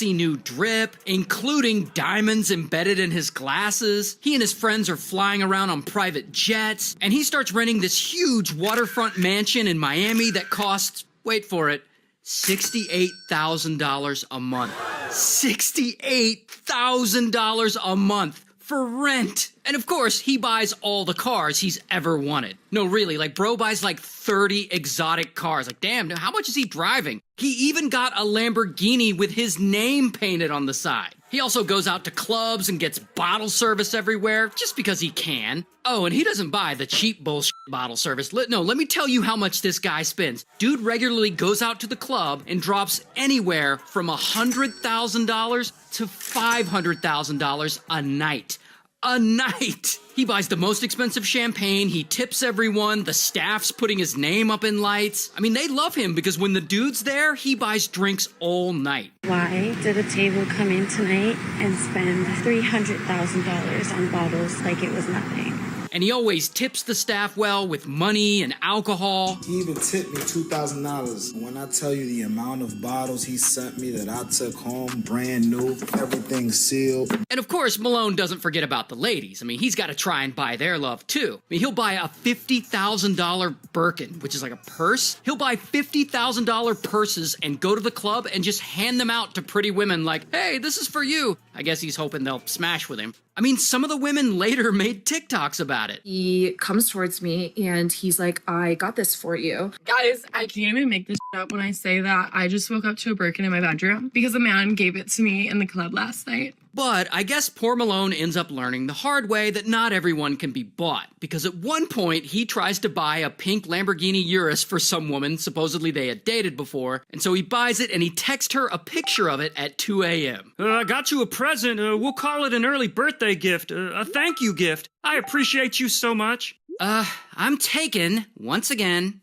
new drip, including diamonds embedded in his glasses. He and his friends are flying around on private jets, and he starts renting this huge waterfront mansion in Miami that costs, wait for it, $68,000 a month. $68,000 a month for rent. And of course, he buys all the cars he's ever wanted. No, really, like bro buys like 30 exotic cars. Like, damn, how much is he driving? He even got a Lamborghini with his name painted on the side. He also goes out to clubs and gets bottle service everywhere, just because he can. Oh, and he doesn't buy the cheap bullshit bottle service. No, let me tell you how much this guy spends. Dude regularly goes out to the club and drops anywhere from $100,000 to $500,000 a night. A night! He buys the most expensive champagne, he tips everyone, the staff's putting his name up in lights. I mean, they love him because when the dude's there, he buys drinks all night. Why did a table come in tonight and spend $300,000 on bottles like it was nothing? And he always tips the staff well with money and alcohol. He even tipped me $2,000. When I tell you the amount of bottles he sent me that I took home, brand new, everything sealed. And of course, Malone doesn't forget about the ladies. I mean, he's got to try and buy their love too. I mean, he'll buy a $50,000 Birkin, which is like a purse. He'll buy $50,000 purses and go to the club and just hand them out to pretty women like, hey, this is for you. I guess he's hoping they'll smash with him. I mean, some of the women later made TikToks about it. He comes towards me and he's like, I got this for you. Guys, I can't even make this up when I say that I just woke up to a Birkin in my bedroom because a man gave it to me in the club last night. But I guess poor Malone ends up learning the hard way that not everyone can be bought, because at one point he tries to buy a pink Lamborghini Urus for some woman supposedly they had dated before, and so he buys it and he texts her a picture of it at 2 a.m. I got you a present. We'll call it an early birthday gift, a thank you gift. I appreciate you so much. I'm taken, once again.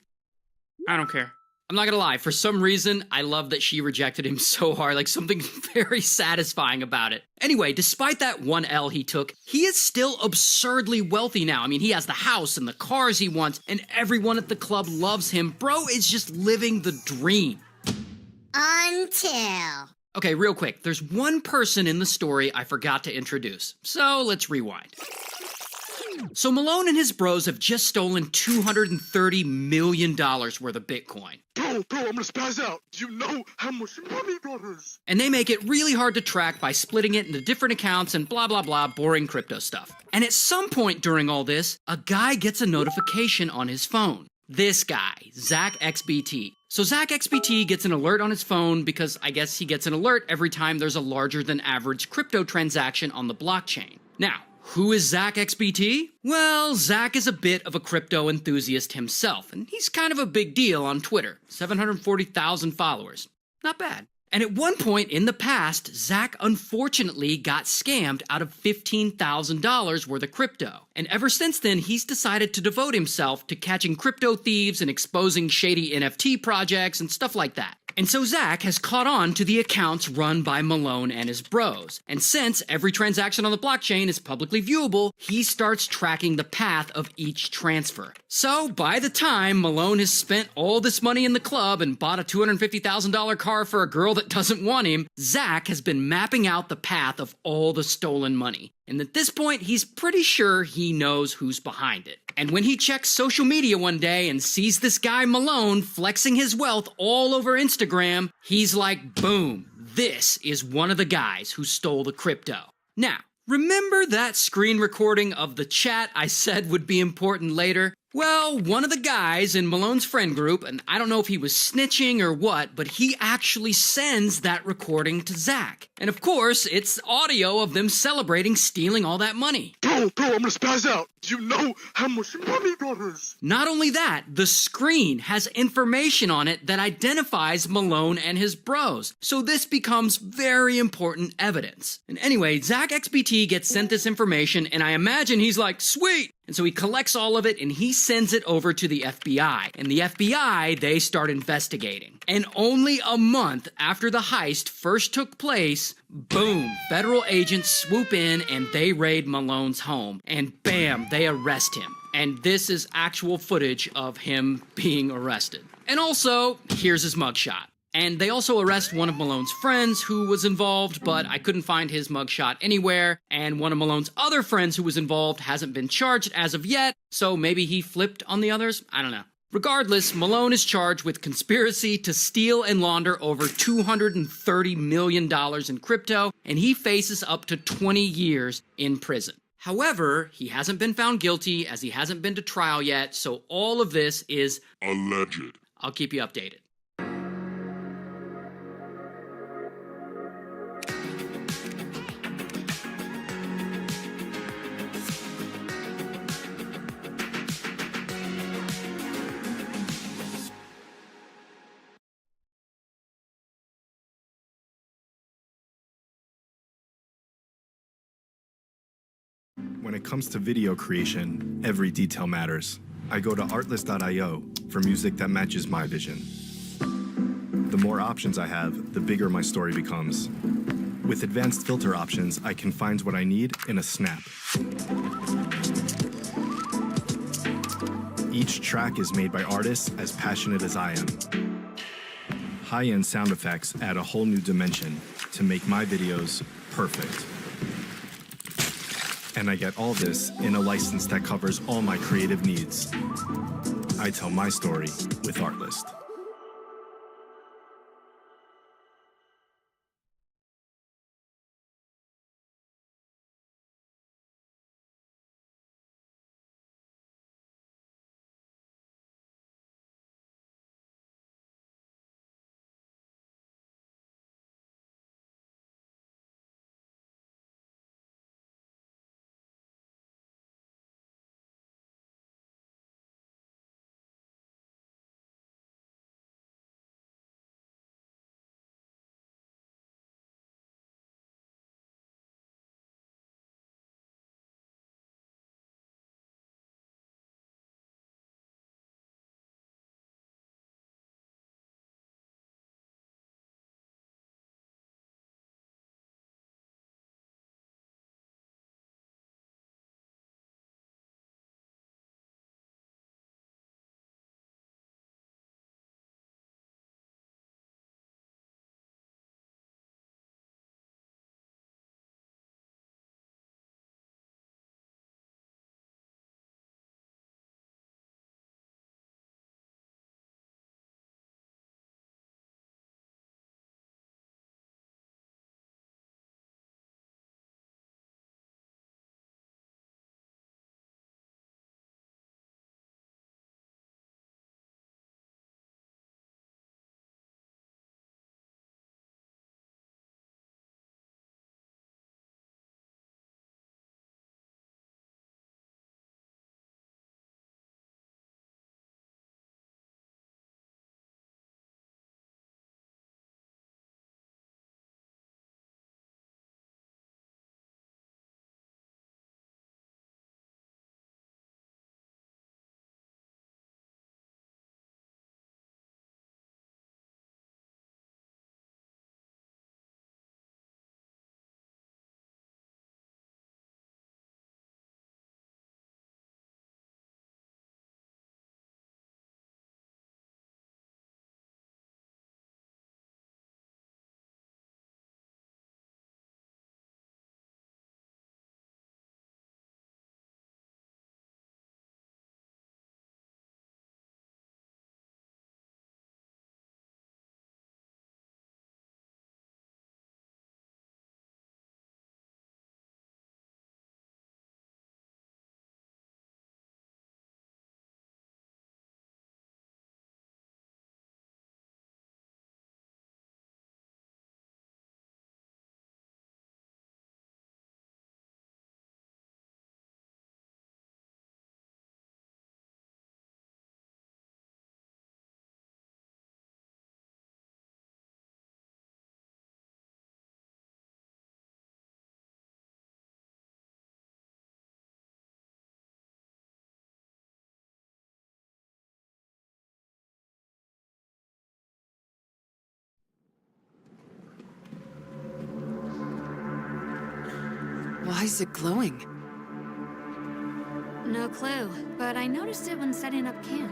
I don't care. I'm not gonna lie, for some reason, I love that she rejected him so hard, like something very satisfying about it. Anyway, despite that one L he took, he is still absurdly wealthy now. I mean, he has the house and the cars he wants, and everyone at the club loves him. Bro is just living the dream. Until... Okay, real quick, there's one person in the story I forgot to introduce, so let's rewind. So Malone and his bros have just stolen $230 million worth of Bitcoin. Bro, I'm gonna spaz out. Do you know how much money that is? And they make it really hard to track by splitting it into different accounts and blah blah blah boring crypto stuff. And at some point during all this, a guy gets a notification on his phone. This guy, Zach XBT. So Zach XBT gets an alert on his phone because I guess he gets an alert every time there's a larger than average crypto transaction on the blockchain. Now, who is Zach XBT? Well, Zach is a bit of a crypto enthusiast himself, and he's kind of a big deal on Twitter. 740,000 followers. Not bad. And at one point in the past, Zach unfortunately got scammed out of $15,000 worth of crypto. And ever since then, he's decided to devote himself to catching crypto thieves and exposing shady NFT projects and stuff like that. And so Zach has caught on to the accounts run by Malone and his bros. And since every transaction on the blockchain is publicly viewable, he starts tracking the path of each transfer. So by the time Malone has spent all this money in the club and bought a $250,000 car for a girl that doesn't want him, Zach has been mapping out the path of all the stolen money. And at this point, he's pretty sure he knows who's behind it. And when he checks social media one day and sees this guy Malone flexing his wealth all over Instagram, he's like, boom, this is one of the guys who stole the crypto. Now, remember that screen recording of the chat I said would be important later? Well, one of the guys in Malone's friend group, and I don't know if he was snitching or what, but he actually sends that recording to Zach. And of course, it's audio of them celebrating stealing all that money. Bro, I'm gonna spaz out. Do you know how much money that is? Not only that, the screen has information on it that identifies Malone and his bros. So this becomes very important evidence. And anyway, Zach XBT gets sent this information, and I imagine he's like, sweet! And so he collects all of it and he sends it over to the FBI. And the FBI, they start investigating. And only a month after the heist first took place, boom, federal agents swoop in and they raid Malone's home. And bam, they arrest him. And this is actual footage of him being arrested. And also, here's his mugshot. And they also arrest one of Malone's friends who was involved, but I couldn't find his mugshot anywhere. And one of Malone's other friends who was involved hasn't been charged as of yet, so maybe he flipped on the others? I don't know. Regardless, Malone is charged with conspiracy to steal and launder over $230 million in crypto, and he faces up to 20 years in prison. However, he hasn't been found guilty as he hasn't been to trial yet, so all of this is Alleged. I'll keep you updated. When it comes to video creation, every detail matters. I go to artlist.io for music that matches my vision. The more options I have, the bigger my story becomes. With advanced filter options, I can find what I need in a snap. Each track is made by artists as passionate as I am. High-end sound effects add a whole new dimension to make my videos perfect. And I get all this in a license that covers all my creative needs. I tell my story with Artlist. Why is it glowing? No clue, but I noticed it when setting up camp.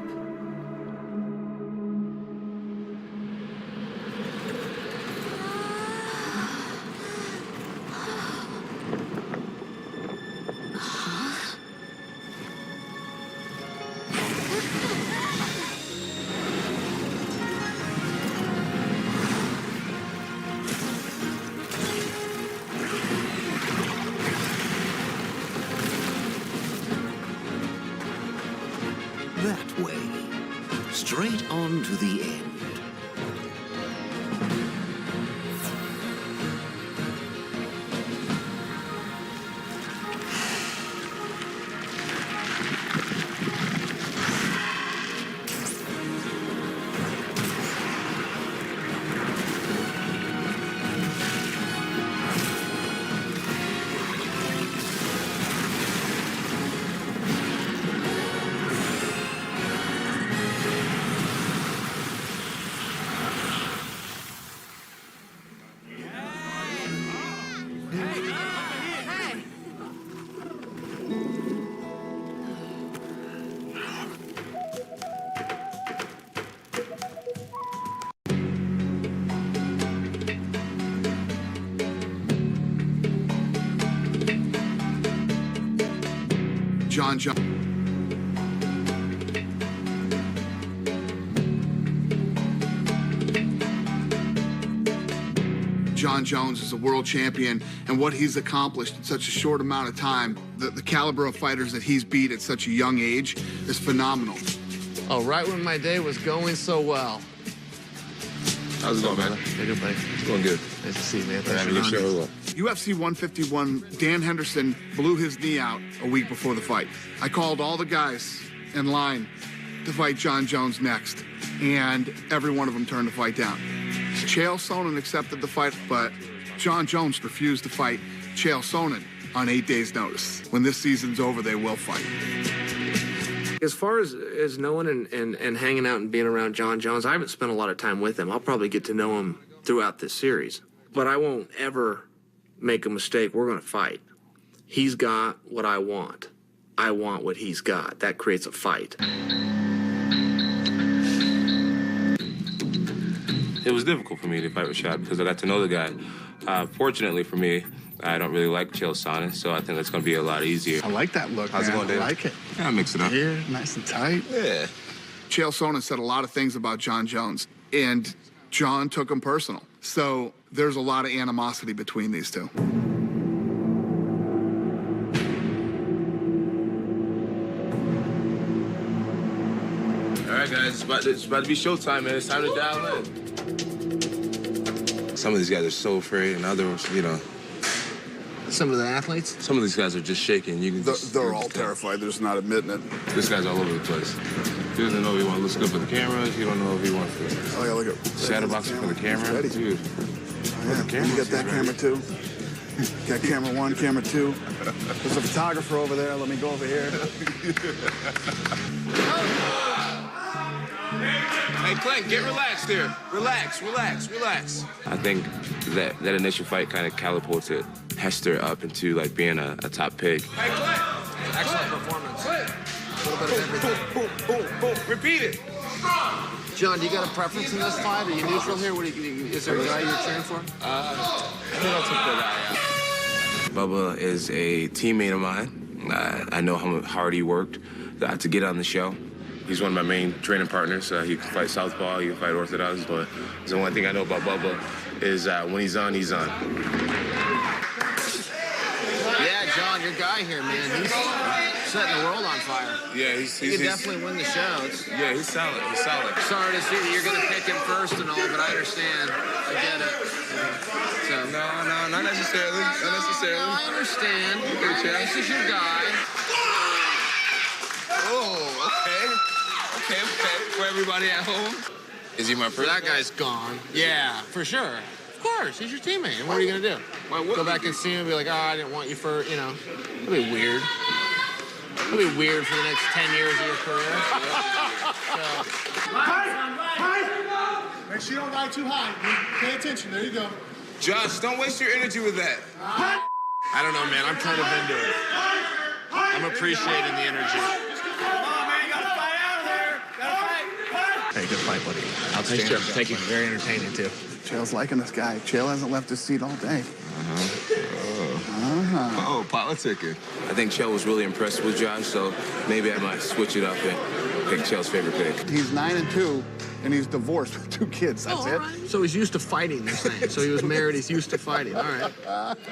straight on to the end. Jon Jones is a world champion, and what he's accomplished in such a short amount of time, the caliber of fighters that he's beat at such a young age is phenomenal. Oh, right when my day was going so well. How's it going, man? Hey, good, buddy. It's going good. Nice to see you, man. Having a good show. UFC 151, Dan Henderson blew his knee out a week before the fight. I called all the guys in line to fight Jon Jones next, and every one of them turned the fight down. Chael Sonnen accepted the fight, but Jon Jones refused to fight Chael Sonnen on 8 days' notice. When this season's over, they will fight. As far as knowing and hanging out and being around Jon Jones, I haven't spent a lot of time with him. I'll probably get to know him throughout this series. But I won't ever make a mistake. We're going to fight. He's got what I want. I want what he's got. That creates a fight. It was difficult for me to fight Rashad because I got to know the guy. Fortunately for me, I don't really like Chael Sonnen, so I think that's going to be a lot easier. I like that look, How's man. it going, Dave? I like it. Yeah, I'll mix it up. Here, nice and tight. Yeah. Chael Sonnen said a lot of things about Jon Jones, and Jon took him personal. So there's a lot of animosity between these two. All right, guys, it's about to be showtime, man. It's time to dial in. Some of these guys are so afraid, and others, you know. Some of the athletes? Some of these guys are just shaking. You can just, they're all terrified. They're just not admitting it. This guy's all over the place. He doesn't know if he wants to look good for the cameras. He don't know if he wants to Oh, yeah, look at shadowboxing for the camera. Ready. Dude. Yeah, you got that camera too. Got camera one, camera two. There's a photographer over there. Let me go over here. Hey, Clint, get relaxed here. Relax. I think that initial fight kind of catapulted Hester up into like being a top pick. Hey, Clint! Excellent performance. A little bit of everything. Boom. Repeat it. John, do you got a preference in this fight? Are you neutral here? Is there a guy you're cheering for? I think I'll take the guy. Bubba is a teammate of mine. I know how hard he worked to get on the show. He's one of my main training partners. He can fight southpaw, he can fight orthodox, but the one thing I know about Bubba is when he's on, he's on. Yeah, John, your guy here, man. He's setting the world on fire. Yeah, he could definitely win the show. Yeah, he's solid. Sorry to see that you're going to pick him first and all, but I understand. I get it. So, No, not necessarily. No, I understand. This is your guy. Oh, okay. For everybody at home. Is he my first? That guy's gone. Yeah, for sure. Of course, he's your teammate. And what are you going to do? Go back and see him and be like, oh, I didn't want you for, you know. It'll be weird. It'll be weird for the next 10 years of your career. Make sure you don't ride too high. Pay attention. There you go. Josh, don't waste your energy with that. I don't know, man. I'm kind of into it. I'm appreciating the energy. Hey, good fight, buddy. Thanks, Jeff. Thank you. Very entertaining, too. Chael's liking this guy. Chael hasn't left his seat all day. Oh, politicking. I think Chael was really impressed with Josh, so maybe I might switch it up and pick Chael's favorite pick. He's 9-2, and he's divorced with 2 kids. That's it. Right. So he's used to fighting, you're saying. So he was married, he's used to fighting. All right.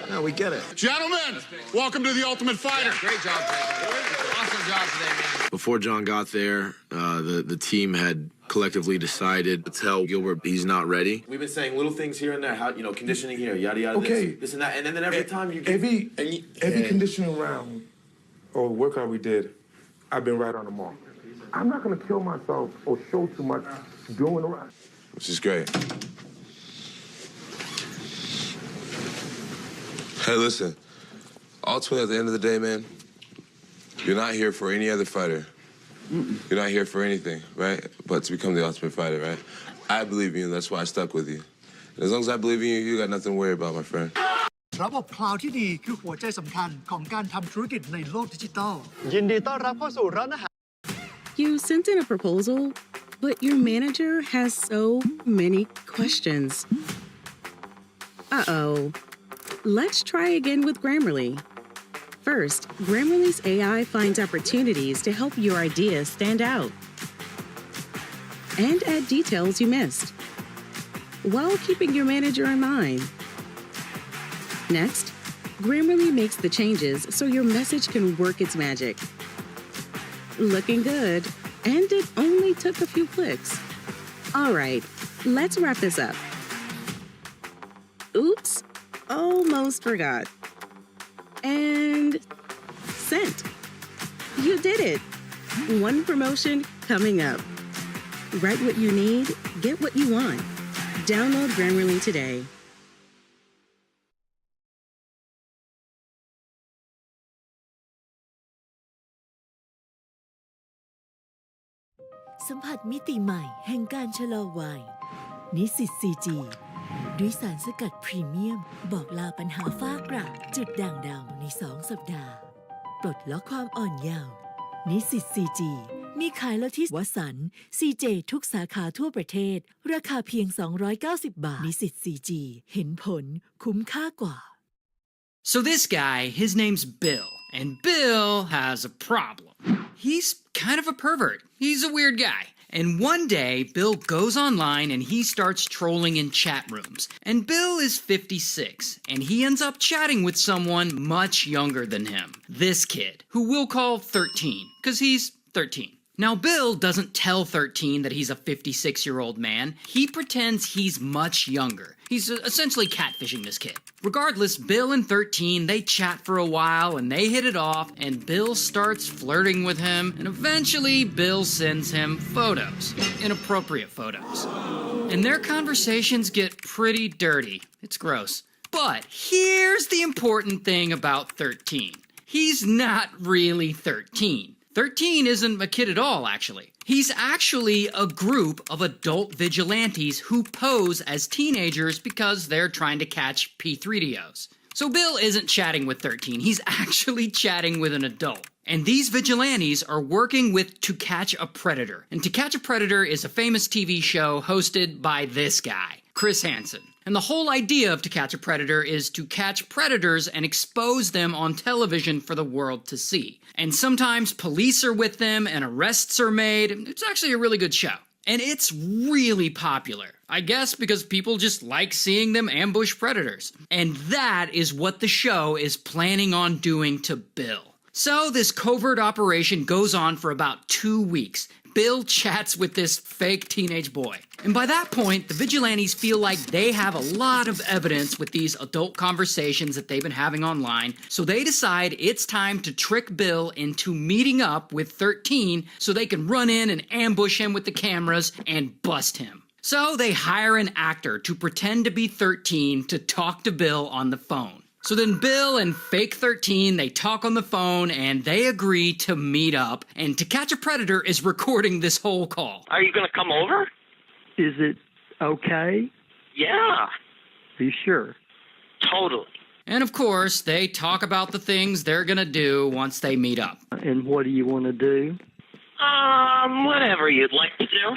No, we get it. Gentlemen, welcome to The Ultimate Fighter. Yeah, great job, buddy. Awesome job today, man. Before Jon got there, the team had collectively decided to tell Gilbert he's not ready. We've been saying little things here and there, how, conditioning here, yada yada, this and that, and then every time you get every conditioning round or workout we did, I've been right on the mark. I'm not gonna kill myself or show too much doing the right. Which is great. Hey, listen. Ultimately, at the end of the day, man, you're not here for any other fighter. You're not here for anything, right? But to become the ultimate fighter, right? I believe in you, and that's why I stuck with you. And as long as I believe in you, you got nothing to worry about, my friend. ระบบคลาวด์ที่ดีคือหัวใจสำคัญของการทำธุรกิจในโลกดิจิทัล You sent in a proposal, but your manager has so many questions. Uh-oh. Let's try again with Grammarly. First, Grammarly's AI finds opportunities to help your ideas stand out and add details you missed, while keeping your manager in mind. Next, Grammarly makes the changes so your message can work its magic. Looking good, and it only took a few clicks. All right, let's wrap this up. Oops, almost forgot. And sent. You did it. One promotion coming up. Write what you need, get what you want. Download Grammarly today. สัมผัสมิติใหม่แห่งการชะลอวัยนิสสิต CG ด้วยสารสกัดพรีเมียมบอกลาปัญหาฝ้ากระจุดด่างดำใน2 สัปดาห์ปลดล็อกความอ่อนเยาว์นิสสิต CG มีขายแล้วที่วสันต์ CJ ทุกสาขาทั่วประเทศราคาเพียง290 บาทนิสสิต CG เห็นผลคุ้มค่ากว่า So this guy, his name's Bill, and Bill has a problem. He's kind of a pervert. He's a weird guy. And one day, Bill goes online and he starts trolling in chat rooms. And Bill is 56, and he ends up chatting with someone much younger than him. This kid, who we'll call 13, because he's 13. Now, Bill doesn't tell 13 that he's a 56-year-old man. He pretends he's much younger. He's essentially catfishing this kid. Regardless, Bill and 13, they chat for a while and they hit it off, and Bill starts flirting with him, and eventually Bill sends him photos. Inappropriate photos. And their conversations get pretty dirty. It's gross. But here's the important thing about 13. He's not really 13. 13 isn't a kid at all, actually. He's actually a group of adult vigilantes who pose as teenagers because they're trying to catch P3DOs. So Bill isn't chatting with 13, he's actually chatting with an adult. And these vigilantes are working with To Catch a Predator. And To Catch a Predator is a famous TV show hosted by this guy, Chris Hansen. And the whole idea of To Catch a Predator is to catch predators and expose them on television for the world to see. And sometimes police are with them and arrests are made. It's actually a really good show. And it's really popular. I guess because people just like seeing them ambush predators. And that is what the show is planning on doing to Bill. So this covert operation goes on for about 2 weeks. Bill chats with this fake teenage boy. And by that point, the vigilantes feel like they have a lot of evidence with these adult conversations that they've been having online, so they decide it's time to trick Bill into meeting up with 13 so they can run in and ambush him with the cameras and bust him. So they hire an actor to pretend to be 13 to talk to Bill on the phone. So then Bill and fake 13, they talk on the phone and they agree to meet up, and To Catch a Predator is recording this whole call. Are you going to come over? Is it okay? Yeah. Are you sure? Totally. And of course, they talk about the things they're going to do once they meet up. And what do you want to do? Whatever you'd like to do.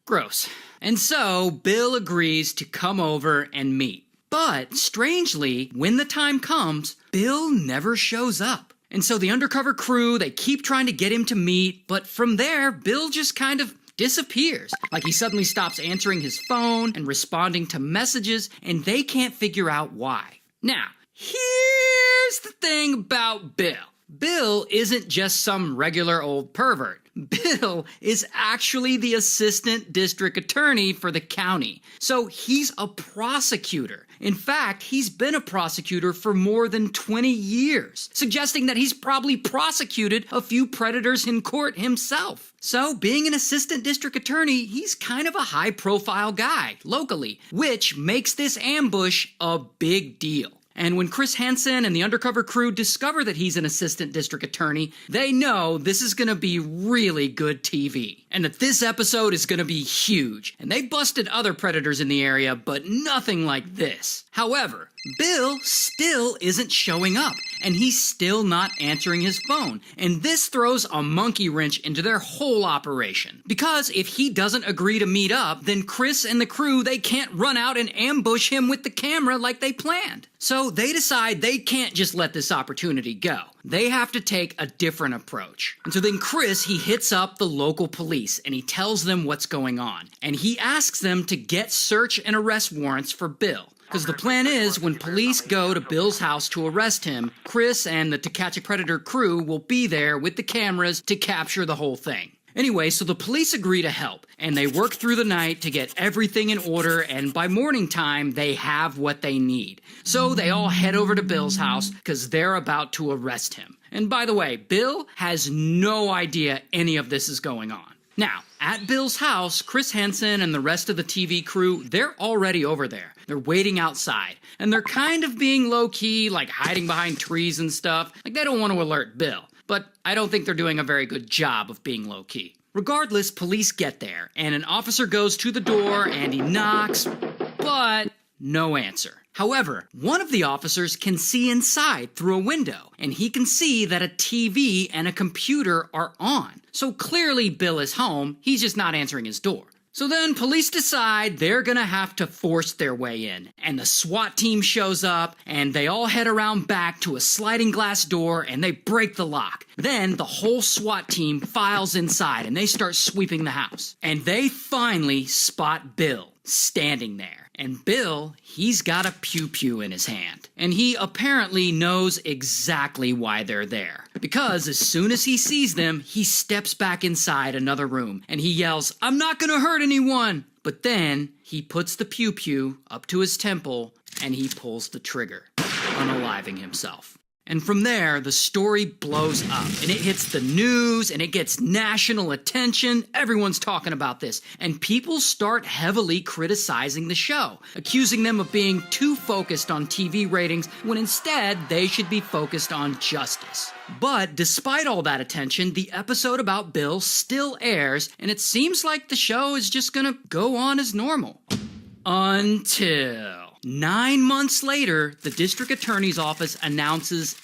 Gross. And so Bill agrees to come over and meet. But, strangely, when the time comes, Bill never shows up. And so the undercover crew, they keep trying to get him to meet, but from there, Bill just kind of disappears. Like he suddenly stops answering his phone and responding to messages, and they can't figure out why. Now, here's the thing about Bill. Bill isn't just some regular old pervert. Bill is actually the assistant district attorney for the county. So he's a prosecutor. In fact, he's been a prosecutor for more than 20 years, suggesting that he's probably prosecuted a few predators in court himself. So, being an assistant district attorney, he's kind of a high-profile guy, locally, which makes this ambush a big deal. And when Chris Hansen and the undercover crew discover that he's an assistant district attorney, they know this is going to be really good TV. And that this episode is going to be huge. And they busted other predators in the area, but nothing like this. However, Bill still isn't showing up, and he's still not answering his phone. And this throws a monkey wrench into their whole operation. Because if he doesn't agree to meet up, then Chris and the crew, they can't run out and ambush him with the camera like they planned. So they decide they can't just let this opportunity go. They have to take a different approach. And so then Chris, he hits up the local police and he tells them what's going on. And he asks them to get search and arrest warrants for Bill. Because the plan is, when police go to Bill's house to arrest him, Chris and the To Catch a Predator crew will be there with the cameras to capture the whole thing. Anyway, so the police agree to help, and they work through the night to get everything in order, and by morning time, they have what they need. So they all head over to Bill's house, because they're about to arrest him. And by the way, Bill has no idea any of this is going on. Now, at Bill's house, Chris Hansen and the rest of the TV crew, they're already over there. They're waiting outside, and they're kind of being low-key, like hiding behind trees and stuff. Like, they don't want to alert Bill. But I don't think they're doing a very good job of being low-key. Regardless, police get there, and an officer goes to the door and he knocks, but no answer. However, one of the officers can see inside through a window, and he can see that a TV and a computer are on. So clearly Bill is home, he's just not answering his door. So then police decide they're gonna have to force their way in, and the SWAT team shows up, and they all head around back to a sliding glass door, and they break the lock. Then the whole SWAT team files inside, and they start sweeping the house. And they finally spot Bill standing there. And Bill, he's got a pew-pew in his hand. And he apparently knows exactly why they're there. Because as soon as he sees them, he steps back inside another room and he yells, "I'm not gonna hurt anyone!" But then he puts the pew-pew up to his temple and he pulls the trigger, unaliving himself. And from there, the story blows up, and it hits the news, and it gets national attention. Everyone's talking about this, and people start heavily criticizing the show, accusing them of being too focused on TV ratings, when instead they should be focused on justice. But despite all that attention, the episode about Bill still airs, and it seems like the show is just gonna go on as normal. Until 9 months later, the district attorney's office announces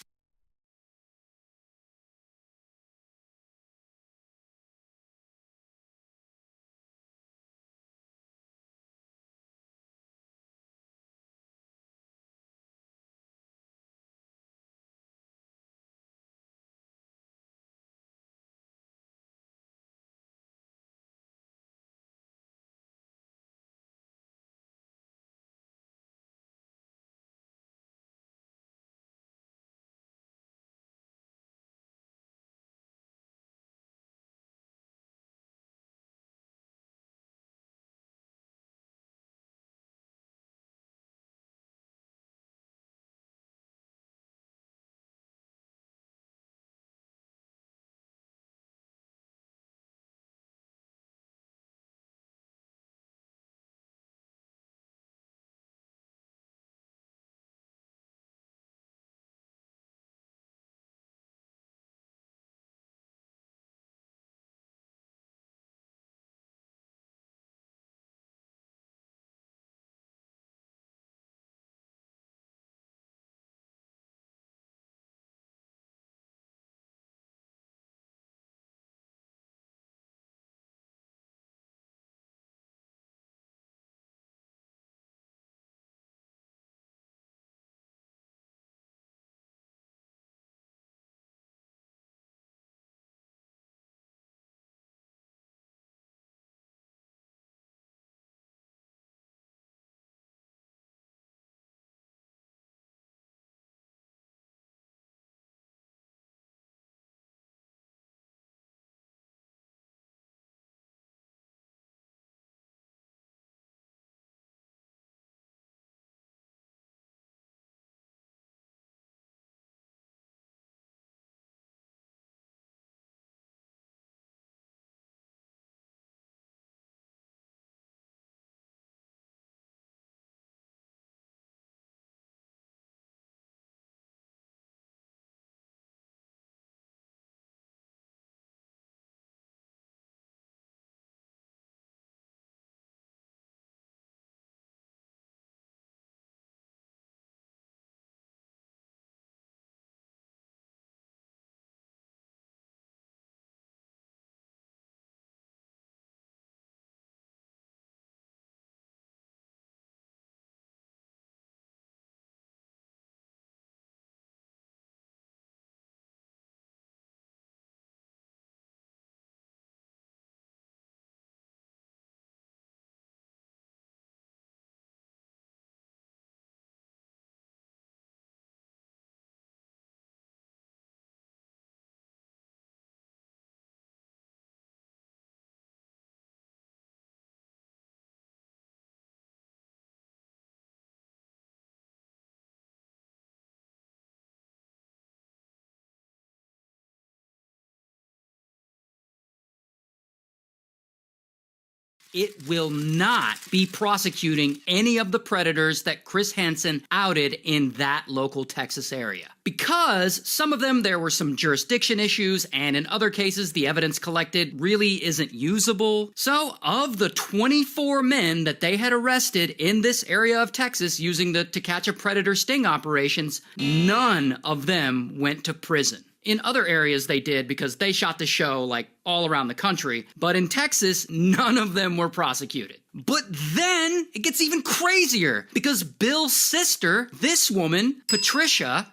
it will not be prosecuting any of the predators that Chris Hansen outed in that local Texas area. Because some of them, there were some jurisdiction issues, and in other cases, the evidence collected really isn't usable. So, of the 24 men that they had arrested in this area of Texas using the To Catch a Predator sting operations, none of them went to prison. In other areas they did because they shot the show like all around the country, but in Texas, none of them were prosecuted. But then it gets even crazier because Bill's sister, this woman, Patricia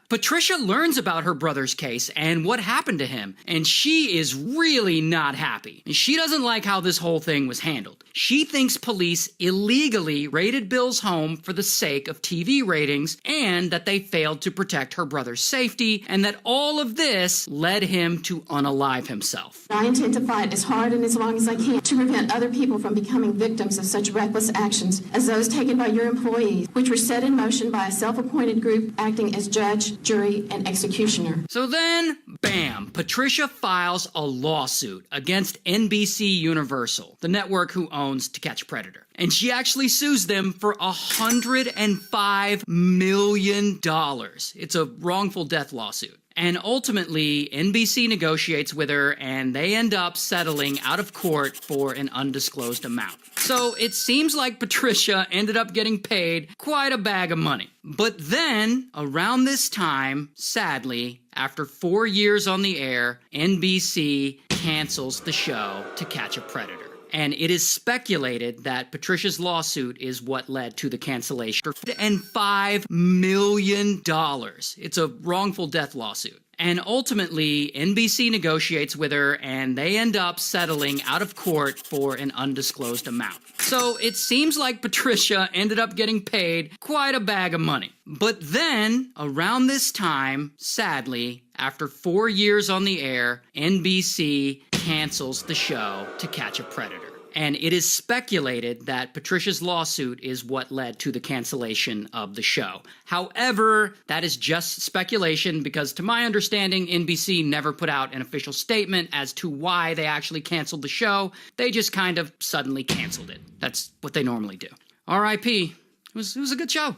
learns about her brother's case and what happened to him, and she is really not happy. She doesn't like how this whole thing was handled. She thinks police illegally raided Bill's home for the sake of TV ratings and that they failed to protect her brother's safety, and that all of this led him to unalive himself. I intend to fight as hard and as long as I can to prevent other people from becoming victims of such reckless actions as those taken by your employees, which were set in motion by a self-appointed group acting as judge, jury, and executioner. So then, bam, Patricia files a lawsuit against NBC Universal, the network who owns To Catch a Predator. And she actually sues them for $105 million. It's a wrongful death lawsuit. And ultimately, NBC negotiates with her, and they end up settling out of court for an undisclosed amount. So it seems like Patricia ended up getting paid quite a bag of money. But then, around this time, sadly, after 4 years on the air, NBC cancels the show To Catch a Predator. And it is speculated that Patricia's lawsuit is what led to the cancellation. And $5 million. It's a wrongful death lawsuit. And ultimately, NBC negotiates with her, and they end up settling out of court for an undisclosed amount. So it seems like Patricia ended up getting paid quite a bag of money. But then, around this time, sadly, after 4 years on the air, NBC cancels the show To Catch a Predator. And it is speculated that Patricia's lawsuit is what led to the cancellation of the show. However, that is just speculation because, to my understanding, NBC never put out an official statement as to why they actually canceled the show. They just kind of suddenly canceled it. That's what they normally do. R.I.P. It was a good show.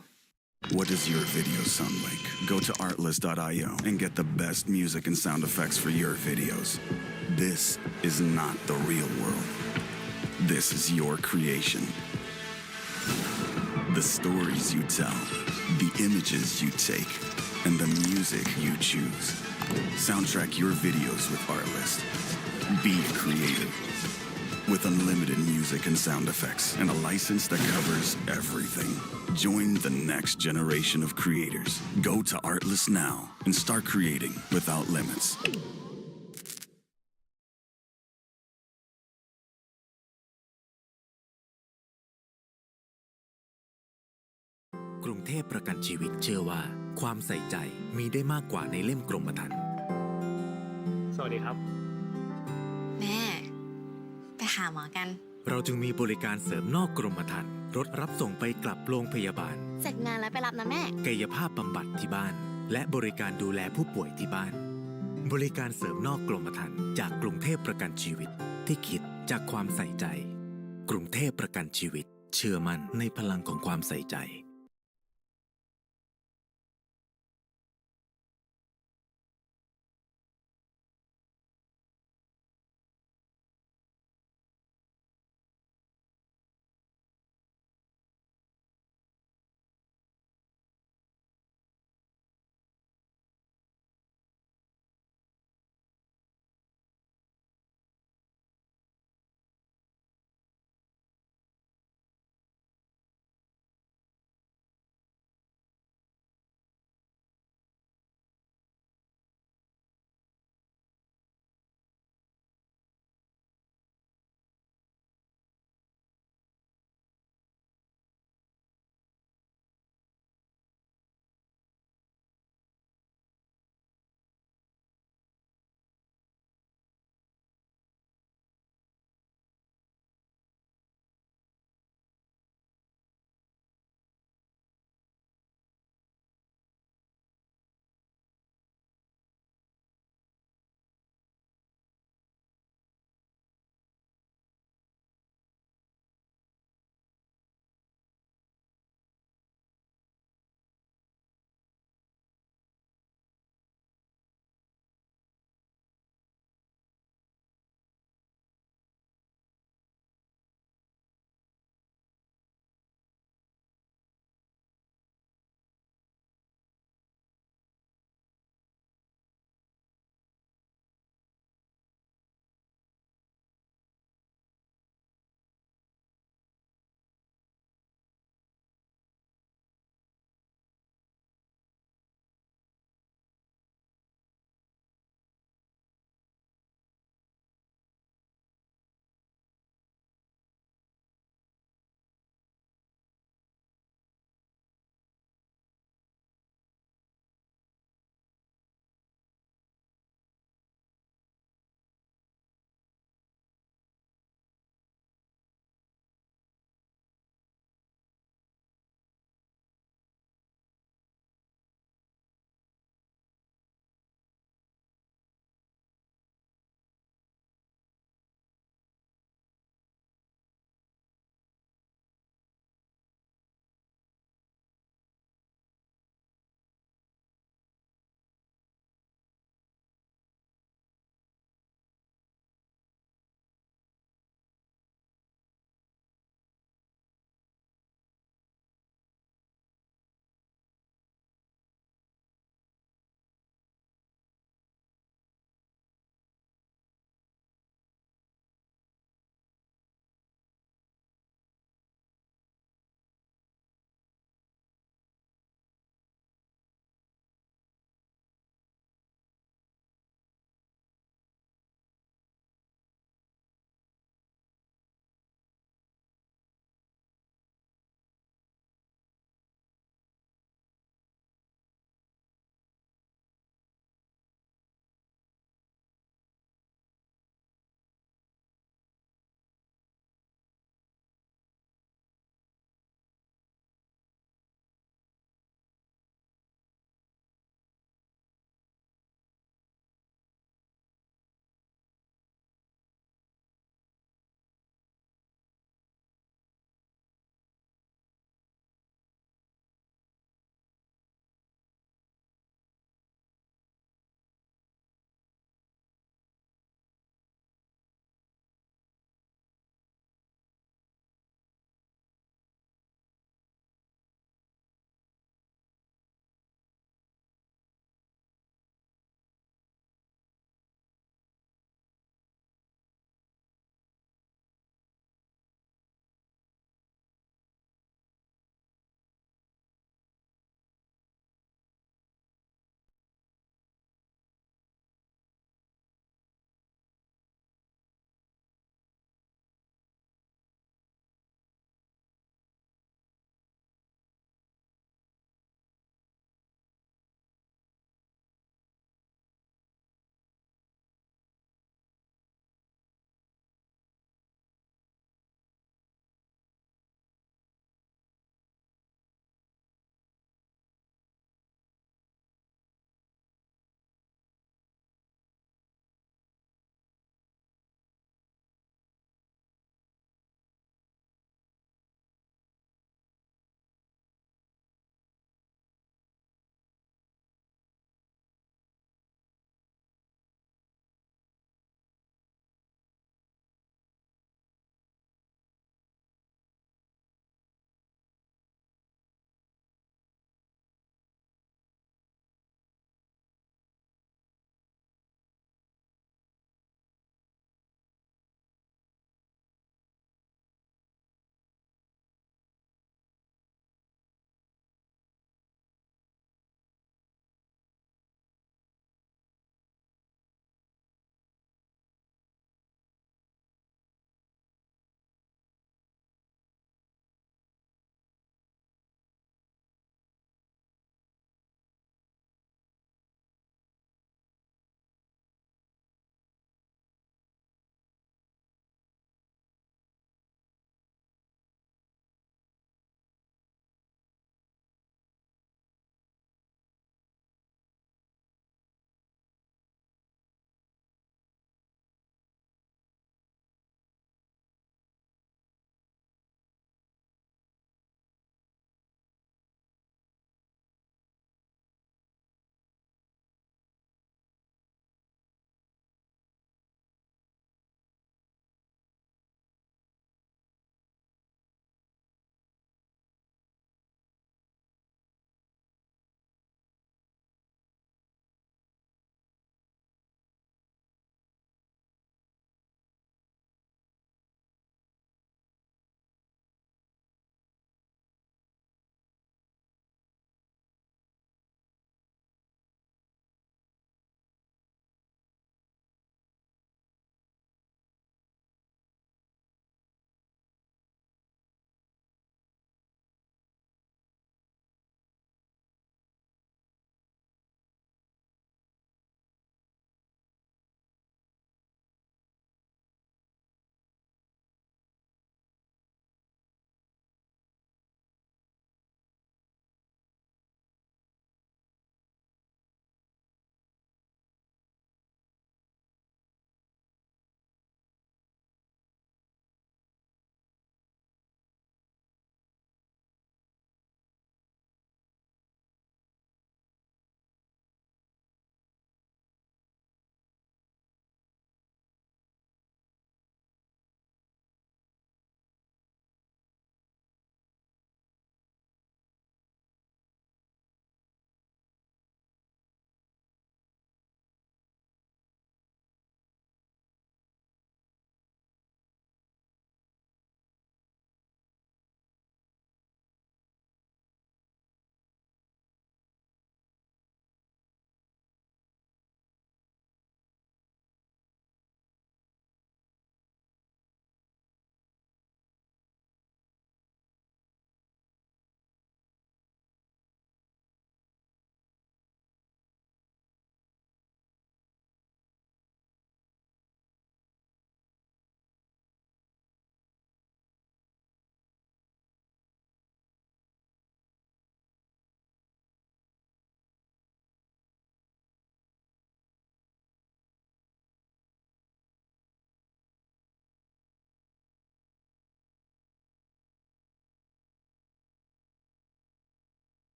What does your video sound like? Go to artlist.io and get the best music and sound effects for your videos. This is not the real world. This is your creation. The stories you tell, the images you take, and the music you choose. Soundtrack your videos with Artlist. Be creative. With unlimited music and sound effects and a license that covers everything. Join the next generation of creators. Go to Artlist now and start creating without limits. กรุงเทพประกันชีวิตเชื่อว่าความใส่ใจมีได้มากกว่าในเล่มกรมธรรม์สวัสดีครับแม่ไปหาหมอกันเราจึงมีบริการเสริมนอกกรมธรรม์รถรับส่งไปกลับโรงพยาบาลเสร็จงานแล้วไปรับนะแม่กายภาพบำบัดที่บ้านและบริการดูแลผู้ป่วยที่บ้านบริการเสริมนอกกรมธรรม์จากกรุงเทพประกันชีวิตที่คิดจากความใส่ใจกรุงเทพประกันชีวิตเชื่อมั่นในพลังของความใส่ใจ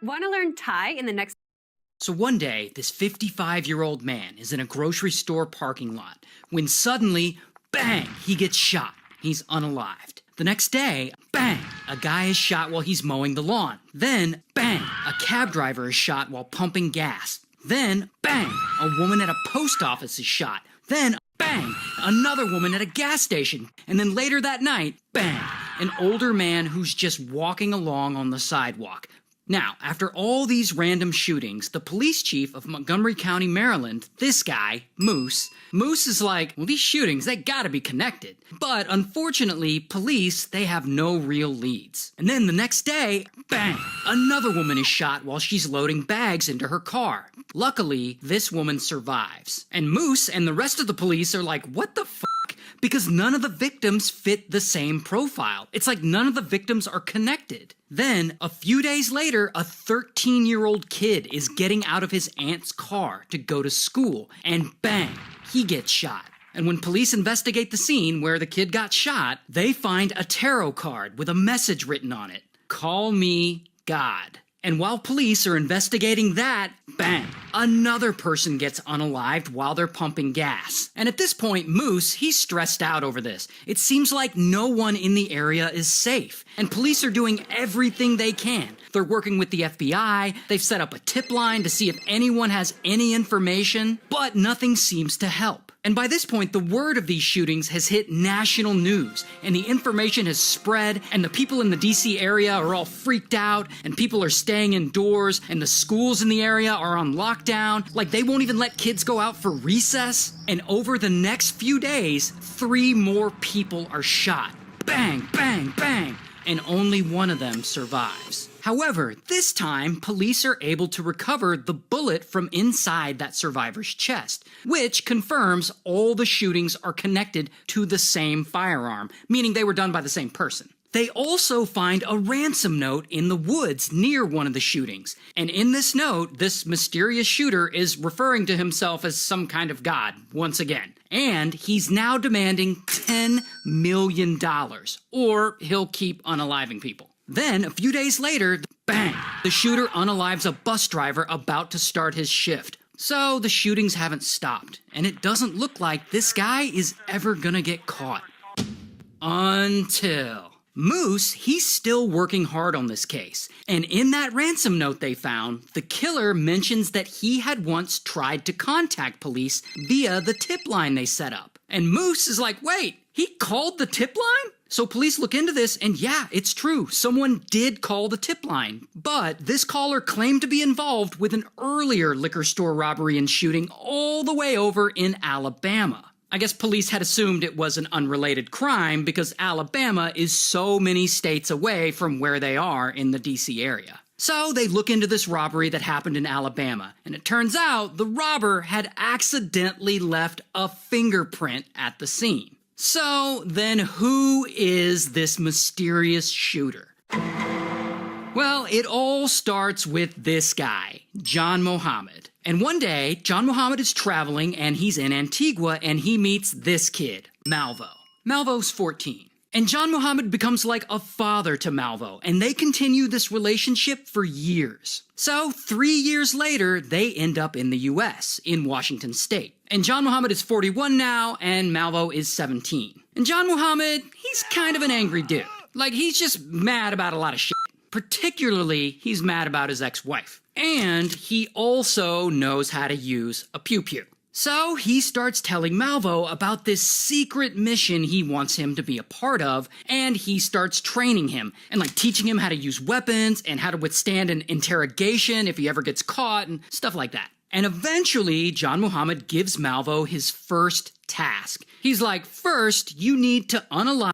Want to learn Thai in the next... So one day, this 55-year-old man is in a grocery store parking lot when suddenly, bang, he gets shot. He's unalived. The next day, bang, a guy is shot while he's mowing the lawn. Then, bang, a cab driver is shot while pumping gas. Then, bang, a woman at a post office is shot. Then, bang, another woman at a gas station. And then later that night, bang, an older man who's just walking along on the sidewalk. Now, after all these random shootings, the police chief of Montgomery County, Maryland, this guy, Moose is like, well, these shootings, they gotta be connected. But unfortunately, police, they have no real leads. And then the next day, bang, another woman is shot while she's loading bags into her car. Luckily, this woman survives. And Moose and the rest of the police are like, what the fuck? Because none of the victims fit the same profile. It's like none of the victims are connected. Then, a few days later, a 13-year-old kid is getting out of his aunt's car to go to school, and bang, he gets shot. And when police investigate the scene where the kid got shot, they find a tarot card with a message written on it. Call me God. And while police are investigating that, bang, another person gets unalived while they're pumping gas. And at this point, Moose, he's stressed out over this. It seems like no one in the area is safe. And police are doing everything they can. They're working with the FBI, they've set up a tip line to see if anyone has any information, but nothing seems to help. And by this point, the word of these shootings has hit national news, and the information has spread, and the people in the DC area are all freaked out, and people are staying indoors, and the schools in the area are on lockdown. Like, they won't even let kids go out for recess. And over the next few days, 3 more people are shot. Bang, bang, bang. And only one of them survives. However, this time, police are able to recover the bullet from inside that survivor's chest, which confirms all the shootings are connected to the same firearm, meaning they were done by the same person. They also find a ransom note in the woods near one of the shootings. And in this note, this mysterious shooter is referring to himself as some kind of god, once again. And he's now demanding $10 million, or he'll keep unaliving people. Then, a few days later, bang, the shooter unalives a bus driver about to start his shift. So the shootings haven't stopped, and it doesn't look like this guy is ever gonna get caught. Until Moose, he's still working hard on this case. And in that ransom note they found, the killer mentions that he had once tried to contact police via the tip line they set up. And Moose is like, wait, he called the tip line? So police look into this, and yeah, it's true. Someone did call the tip line. But this caller claimed to be involved with an earlier liquor store robbery and shooting all the way over in Alabama. I guess police had assumed it was an unrelated crime because Alabama is so many states away from where they are in the DC area. So they look into this robbery that happened in Alabama, and it turns out the robber had accidentally left a fingerprint at the scene. So then who is this mysterious shooter? Well, it all starts with this guy, John Mohammed. And one day, John Mohammed is traveling and he's in Antigua and he meets this kid, Malvo. Malvo's 14. And John Mohammed becomes like a father to Malvo, and they continue this relationship for years. So 3 years later, they end up in the US, in Washington State. And John Mohammed is 41 now, and Malvo is 17. And John Mohammed, he's kind of an angry dude. Like, he's just mad about a lot of shit. Particularly, he's mad about his ex-wife. And he also knows how to use a pew-pew. So he starts telling Malvo about this secret mission he wants him to be a part of, and he starts training him and like teaching him how to use weapons and how to withstand an interrogation if he ever gets caught and stuff like that. And eventually, John Mohammed gives Malvo his first task. He's like, first, you need to unalive